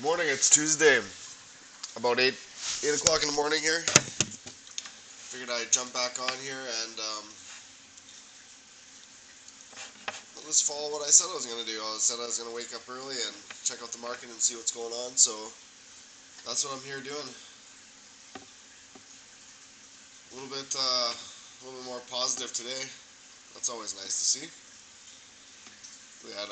Morning, it's Tuesday, about 8 o'clock in the morning here. Figured I'd jump back on here and I'll just follow what I said I was going to do. I said I was going to wake up early and check out the market and see what's going on, so that's what I'm here doing. A little bit more positive today. That's always nice to see. We had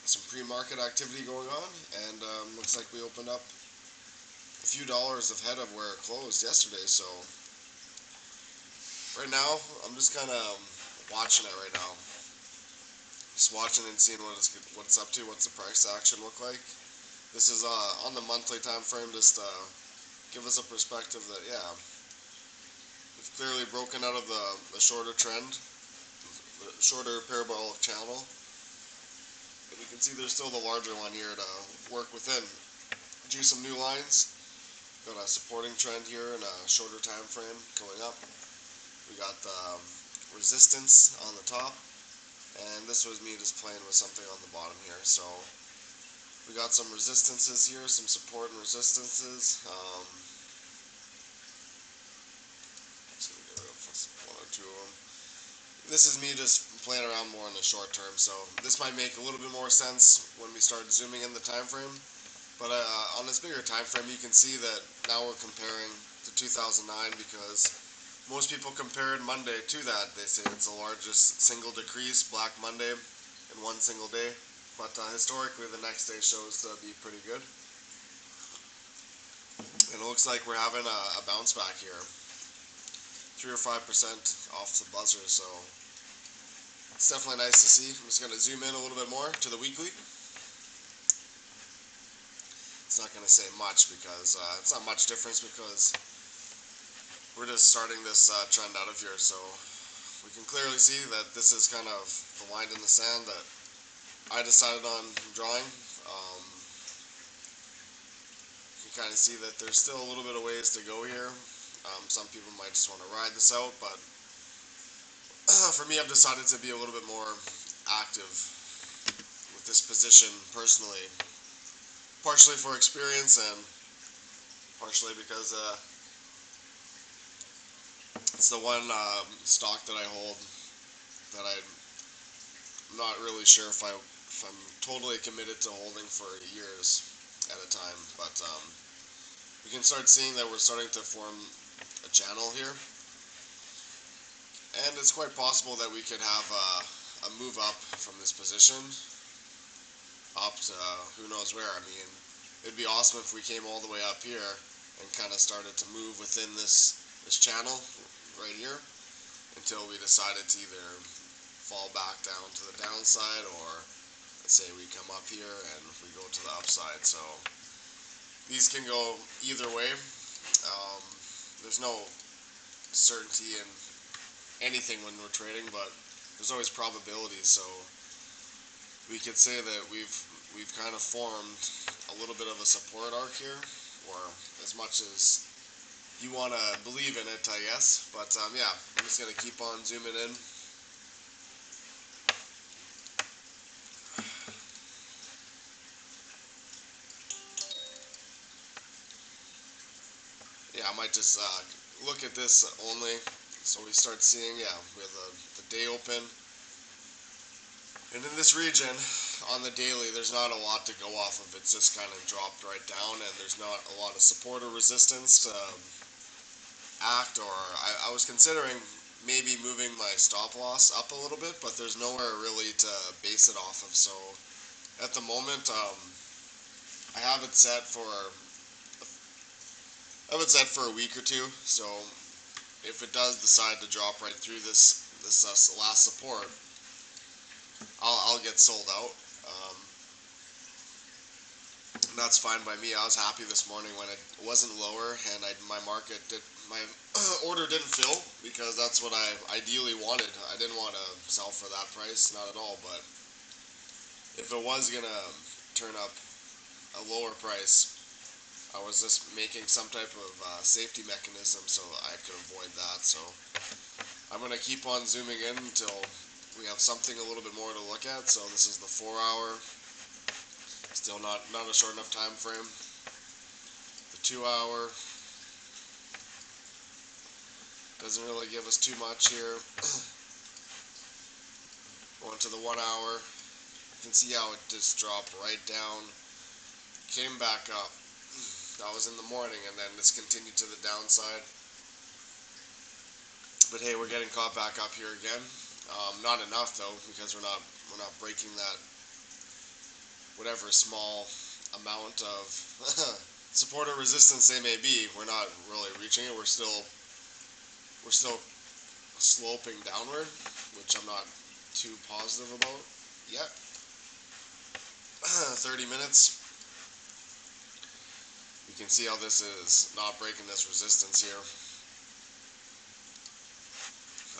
some pre-market activity going on, and looks like we opened up a few dollars ahead of where it closed yesterday, so right now, I'm just kind of watching it right now. Just watching and seeing what it's up to, what's the price action look like. This is on the monthly time frame, just give us a perspective that, yeah, we've clearly broken out of the shorter trend, the shorter parabolic channel. And you can see there's still the larger one here to work within. Do some new lines. Got a supporting trend here in a shorter time frame going up. We got the resistance on the top, and this was me just playing with something on the bottom here. So we got some resistances here, some support and resistances. So we get rid of one or two of them. This is me just playing around more in the short term, so this might make a little bit more sense when we start zooming in the time frame. But on this bigger time frame, you can see that now we're comparing to 2009 because most people compared Monday to that. They say it's the largest single decrease, Black Monday, in one single day. But historically, the next day shows to be pretty good. And it looks like we're having a bounce back here. 3 or 5% off the buzzer, so it's definitely nice to see. I'm just going to zoom in a little bit more to the weekly. It's not going to say much because it's not much difference because we're just starting this trend out of here, so we can clearly see that this is kind of the line in the sand that I decided on drawing. You can kind of see that there's still a little bit of ways to go here. Some people might just want to ride this out, but for me, I've decided to be a little bit more active with this position personally, partially for experience and partially because it's the one stock that I hold that I'm not really sure if I'm totally committed to holding for years at a time. But we can start seeing that we're starting to form a channel here, and it's quite possible that we could have a move up from this position up to who knows where. I mean, it'd be awesome if we came all the way up here and kind of started to move within this channel right here until we decided to either fall back down to the downside, or let's say we come up here and we go to the upside. So these can go either way. There's no certainty in anything when we're trading, but there's always probabilities. So we could say that we've kind of formed a little bit of a support arc here, or as much as you want to believe in it, I guess. But yeah, I'm just going to keep on zooming in. Yeah, I might just look at this only. So we start seeing, yeah, we have the day open. And in this region, on the daily, there's not a lot to go off of. It's just kind of dropped right down, and there's not a lot of support or resistance to act, or I was considering maybe moving my stop loss up a little bit, but there's nowhere really to base it off of. So at the moment, I have it set for a week or two. So if it does decide to drop right through this last support, I'll get sold out. And that's fine by me. I was happy this morning when it wasn't lower and my order didn't fill, because that's what I ideally wanted. I didn't want to sell for that price, not at all. But if it was gonna turn up a lower price, I was just making some type of safety mechanism so I could avoid that. So I'm gonna keep on zooming in until we have something a little bit more to look at. So this is the 4 hour. Still not a short enough time frame. The 2 hour doesn't really give us too much here. Going to the 1 hour, you can see how it just dropped right down, came back up. That was in the morning, and then this continued to the downside. But hey, we're getting caught back up here again. Not enough though, because we're not breaking that whatever small amount of support or resistance they may be. We're not really reaching it. We're still sloping downward, which I'm not too positive about yet. 30 minutes. You can see how this is not breaking this resistance here.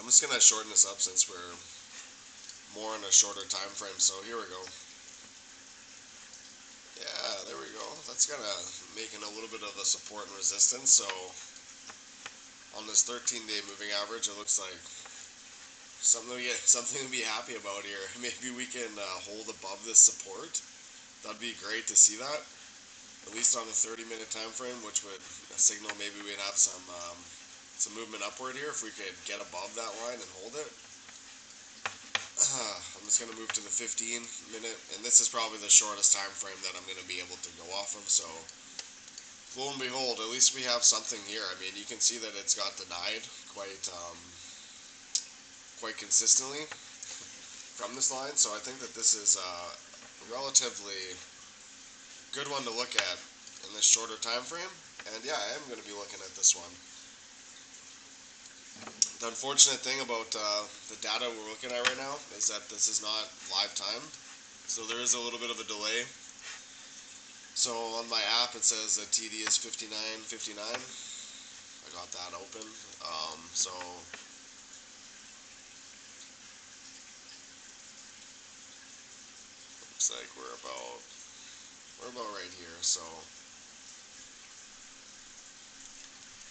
I'm just going to shorten this up since we're more in a shorter time frame. So here we go. Yeah, there we go. That's kind of making a little bit of a support and resistance. So on this 13-day moving average, it looks like something to be happy about here. Maybe we can hold above this support. That'd be great to see that, at least on a 30-minute time frame, which would signal maybe we'd have some movement upward here if we could get above that line and hold it. I'm just going to move to the 15-minute, and this is probably the shortest time frame that I'm going to be able to go off of. So lo and behold, at least we have something here. I mean, you can see that it's got denied quite consistently from this line. So I think that this is a relatively good one to look at in this shorter time frame. And yeah, I am going to be looking at this one. The unfortunate thing about the data we're looking at right now is that this is not live time, so there is a little bit of a delay. So on my app it says that TD is 59.59. I got that open. So looks like we're about right here. So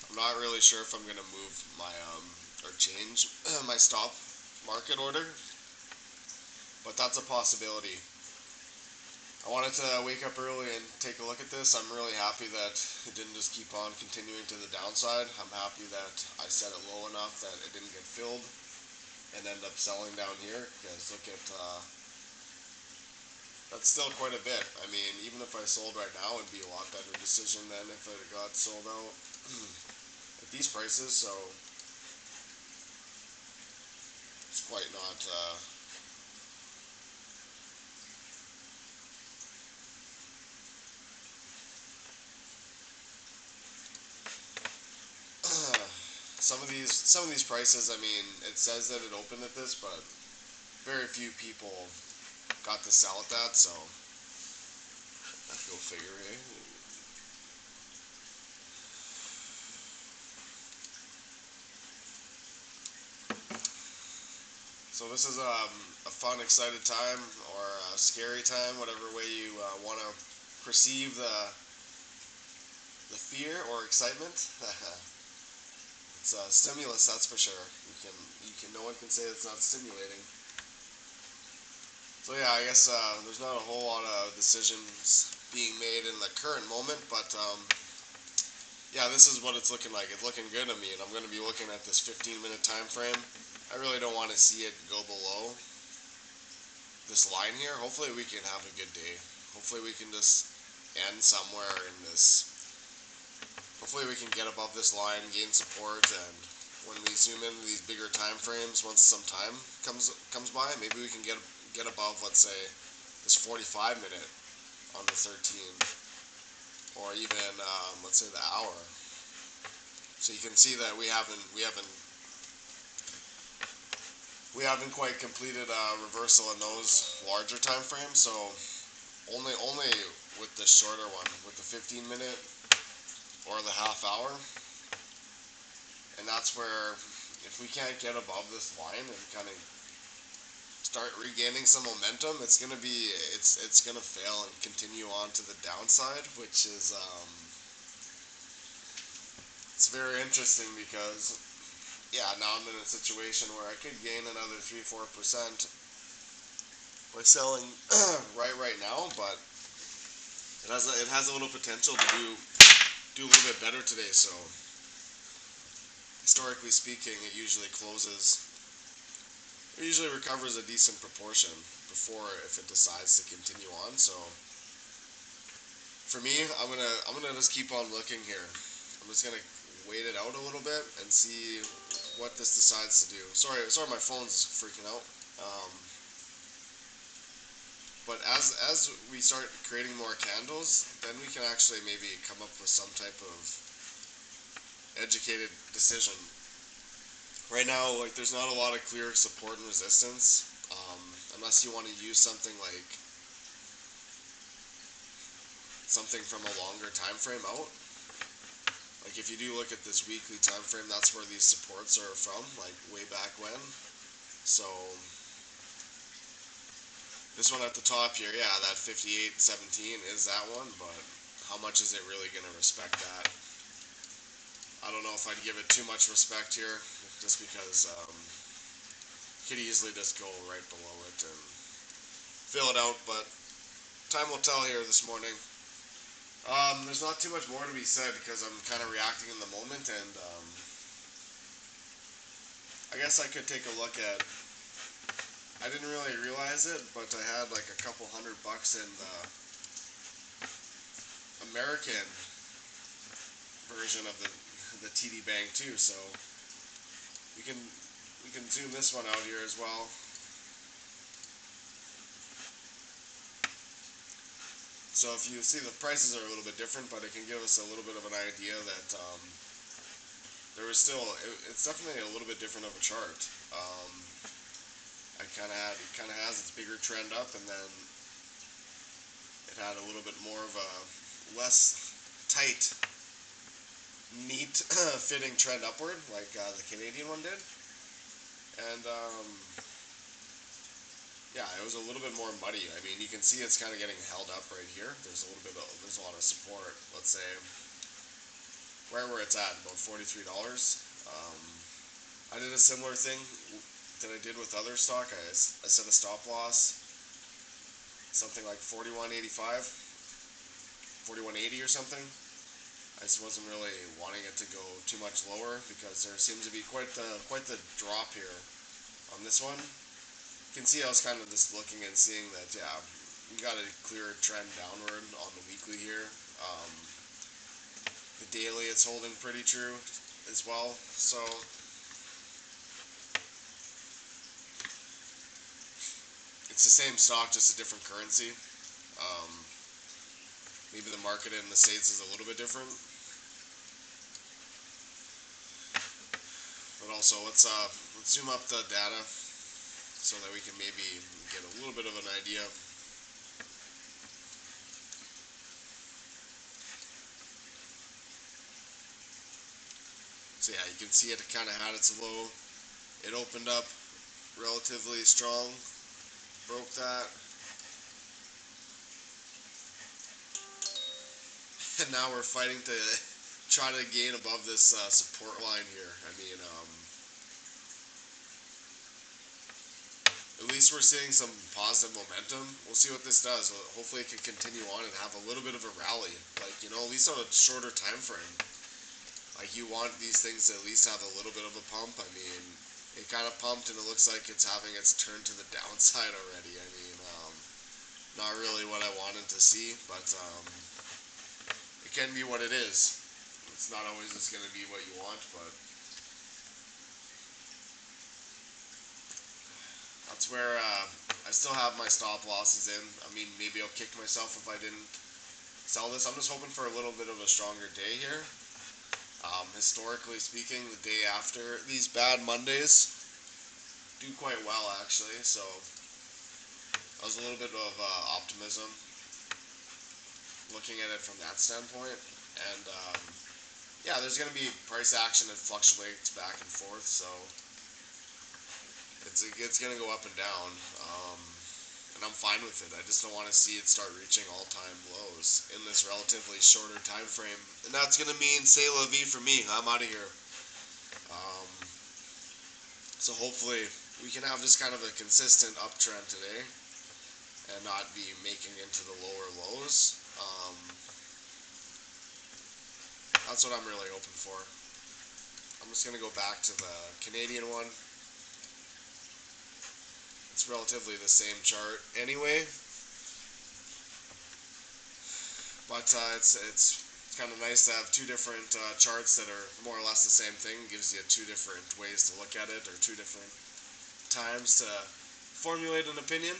I'm not really sure if I'm gonna move my or change my stop market order, but that's a possibility. I wanted to wake up early and take a look at this. I'm really happy that it didn't just keep on continuing to the downside. I'm happy that I set it low enough that it didn't get filled and end up selling down here, because look at that's still quite a bit. I mean, even if I sold right now, it'd be a lot better decision than if it got sold out at these prices. So it's quite not some of these prices. I mean, it says that it opened at this, but very few people got to sell at that. So go figure, eh? So this is a fun, excited time, or a scary time, whatever way you want to perceive the fear or excitement. It's a stimulus, that's for sure. No one can say it's not stimulating. So yeah, I guess there's not a whole lot of decisions being made in the current moment, but yeah, this is what it's looking like. It's looking good to me, and I'm going to be looking at this 15-minute time frame. I really don't want to see it go below this line here. Hopefully we can have a good day. Hopefully we can just end somewhere in this. Hopefully we can get above this line, gain support, and when we zoom in these bigger time frames, once some time comes by, maybe we can get above, let's say, this 45-minute on the 13, or even let's say the hour. So you can see that we haven't quite completed a reversal in those larger time frames. So only with the shorter one, with the 15-minute or the half hour, and that's where if we can't get above this line and kind of start regaining some momentum, it's gonna fail and continue on to the downside, which is it's very interesting because yeah, now I'm in a situation where I could gain another 3-4% by selling right now, but it has a little potential to do a little bit better today. So historically speaking, it usually recovers a decent proportion before if it decides to continue on. So for me, I'm gonna just keep on looking here. I'm just gonna wait it out a little bit and see what this decides to do. Sorry, my phone's freaking out. Um, but as we start creating more candles, then we can actually maybe come up with some type of educated decision. Right now, like there's not a lot of clear support and resistance, unless you want to use something from a longer time frame out. Like if you do look at this weekly time frame, that's where these supports are from, like way back when. So this one at the top here, yeah, that 58.17 is that one, but how much is it really going to respect that? I don't know if I'd give it too much respect here, just because you could easily just go right below it and fill it out, but time will tell here this morning. There's not too much more to be said because I'm kind of reacting in the moment, and I guess I could take a look at. I didn't really realize it, but I had like a couple $100 in the American version of the TD Bank too. So we can zoom this one out here as well. So if you see, the prices are a little bit different, but it can give us a little bit of an idea that there was still, it's definitely a little bit different of a chart. It kind of has its bigger trend up, and then it had a little bit more of a less tight, neat fitting trend upward, like the Canadian one did. And yeah, it was a little bit more muddy. I mean, you can see it's kind of getting held up right here. There's a lot of support. Let's say right where it's at, about $43. I did a similar thing that I did with other stock. I set a stop loss, something like 41.85, 41.80 or something. I just wasn't really wanting it to go too much lower because there seems to be quite the drop here on this one. You can see I was kind of just looking and seeing that, yeah, we got a clear trend downward on the weekly here. The daily, it's holding pretty true as well. So it's the same stock, just a different currency. Um, Maybe the market in the States is a little bit different. But also, let's zoom up the data so that we can maybe get a little bit of an idea. So yeah, you can see it kind of had its low. It opened up relatively strong, broke that, and now we're fighting to try to gain above this support line here. I mean, at least we're seeing some positive momentum. We'll see what this does. Hopefully it can continue on and have a little bit of a rally. Like, you know, at least on a shorter time frame. Like, you want these things to at least have a little bit of a pump. I mean, it kind of pumped and it looks like it's having its turn to the downside already. I mean, not really what I wanted to see, but it can be what it is. It's not always just going to be what you want, but that's where I still have my stop losses in. I mean, maybe I'll kick myself if I didn't sell this. I'm just hoping for a little bit of a stronger day here. Historically speaking, the day after these bad Mondays do quite well, actually. So that was a little bit of optimism looking at it from that standpoint. And yeah, there's going to be price action that fluctuates back and forth. So it's going to go up and down. And I'm fine with it. I just don't want to see it start reaching all-time lows in this relatively shorter time frame. And that's going to mean c'est la vie for me. I'm out of here. Um, so hopefully we can have just kind of a consistent uptrend today and not be making into the lower lows. Um, that's what I'm really hoping for. I'm just going to go back to the Canadian one. It's relatively the same chart anyway, but it's kind of nice to have two different charts that are more or less the same thing. It gives you two different ways to look at it, or two different times to formulate an opinion.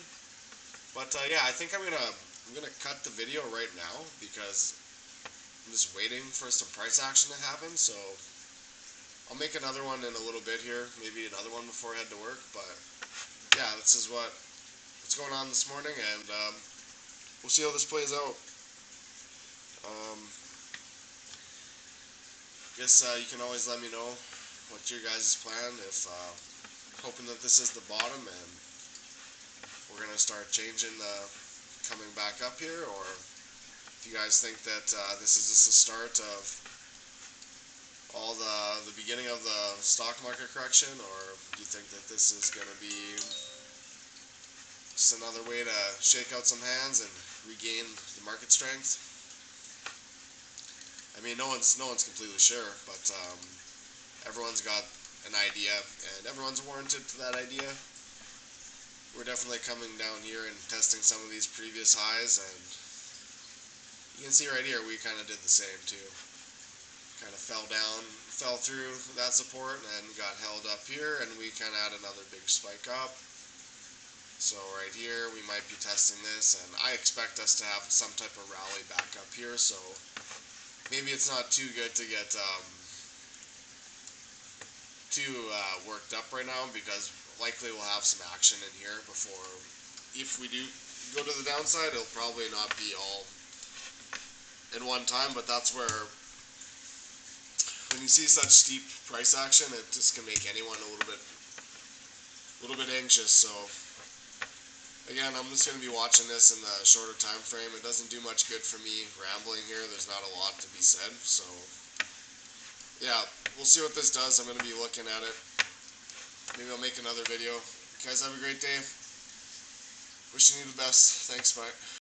But yeah, I think I'm gonna cut the video right now because I'm just waiting for some price action to happen. So I'll make another one in a little bit here, maybe another one before I head to work. But yeah, this is what's going on this morning, and we'll see how this plays out. Guess you can always let me know what your guys' plan, if hoping that this is the bottom and we're gonna start changing coming back up here, or if you guys think that this is just the start of all the beginning of the stock market correction, or do you think that this is gonna be just another way to shake out some hands and regain the market strength? I mean, no one's completely sure, but everyone's got an idea, and everyone's warranted to that idea. We're definitely coming down here and testing some of these previous highs, and you can see right here we kind of did the same too. Kind of fell down, fell through that support, and got held up here, and we kind of had another big spike up. So right here we might be testing this, and I expect us to have some type of rally back up here. So maybe it's not too good to get too worked up right now, because likely we'll have some action in here before, if we do go to the downside, it'll probably not be all in one time. But that's where, when you see such steep price action, it just can make anyone a little bit anxious. So again, I'm just going to be watching this in the shorter time frame. It doesn't do much good for me rambling here. There's not a lot to be said. So yeah, we'll see what this does. I'm going to be looking at it. Maybe I'll make another video. You guys have a great day. Wishing you the best. Thanks, bye.